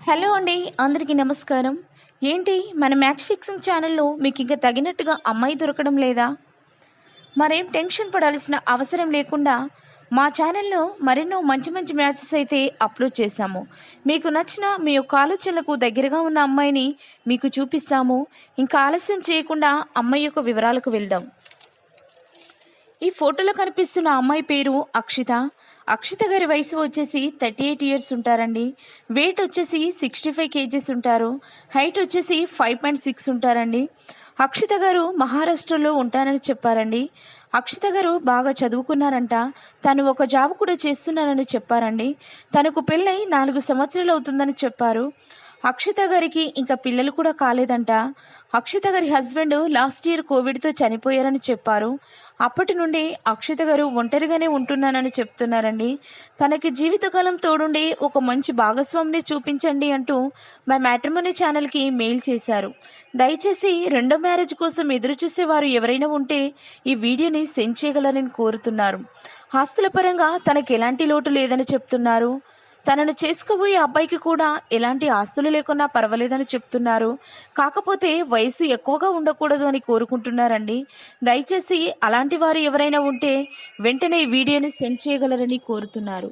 Hello అండి, అందరికీ నమస్కారం. ఏంటి మన మ్యాచ్ ఫిక్సింగ్ ఛానల్లో మీకు ఇంకా తగినట్టుగా అమ్మాయి దొరకడం లేదా? మరేం టెన్షన్ పడాల్సిన అవసరం లేకుండా మా ఛానల్లో మరెన్నో మంచి మంచి మ్యాచెస్ అయితే అప్లోడ్ చేశాము. మీకు నచ్చిన మీ యొక్క ఆలోచనలకు దగ్గరగా ఉన్న అమ్మాయిని మీకు చూపిస్తాము. ఇంకా ఆలస్యం చేయకుండా అమ్మాయి యొక్క వివరాలకు వెళ్దాం. ఈ ఫోటోలో కనిపిస్తున్న అమ్మాయి పేరు అక్షిత. అక్షిత గారి వయసు వచ్చేసి 38 ఇయర్స్ ఉంటారండి. వెయిట్ వచ్చేసి 65 కేజీస్ ఉంటారు. హైట్ వచ్చేసి 5.6 ఉంటారండి. అక్షిత గారు మహారాష్ట్రలో ఉంటారని చెప్పారండి. అక్షిత గారు బాగా చదువుకున్నారంట. తను ఒక జాబ్ కూడా చేస్తున్నారని చెప్పారండి. తనకు పెళ్ళై 4 సంవత్సరాలు అవుతుందని చెప్పారు. అక్షిత గారికి ఇంకా పిల్లలు కూడా కాలేదంట. అక్షిత గారి హస్బెండ్ లాస్ట్ ఇయర్ కోవిడ్తో చనిపోయారని చెప్పారు. అప్పటి నుండి అక్షిత గారు ఒంటరిగానే ఉంటున్నానని చెప్తున్నారండి. తనకి జీవితకాలం తోడుండి ఒక మంచి భాగస్వామిని చూపించండి అంటూ మా మ్యాట్రిమోనీ ఛానల్కి మెయిల్ చేశారు. దయచేసి రెండో మ్యారేజ్ కోసం ఎదురు చూసేవారు ఎవరైనా ఉంటే ఈ వీడియోని సెండ్ చేయగలరని కోరుతున్నారు. ఆస్తుల పరంగా తనకి ఎలాంటి లోటు లేదని చెప్తున్నారు. తనను చేసుకోబోయే అబ్బాయికి కూడా ఎలాంటి ఆస్తులు లేకున్నా పర్వాలేదని చెప్తున్నారు. కాకపోతే వయసు ఎక్కువగా ఉండకూడదు అని కోరుకుంటున్నారండి. దయచేసి అలాంటి వారు ఎవరైనా ఉంటే వెంటనే ఈ వీడియోని సెండ్ చేయగలరని కోరుతున్నారు.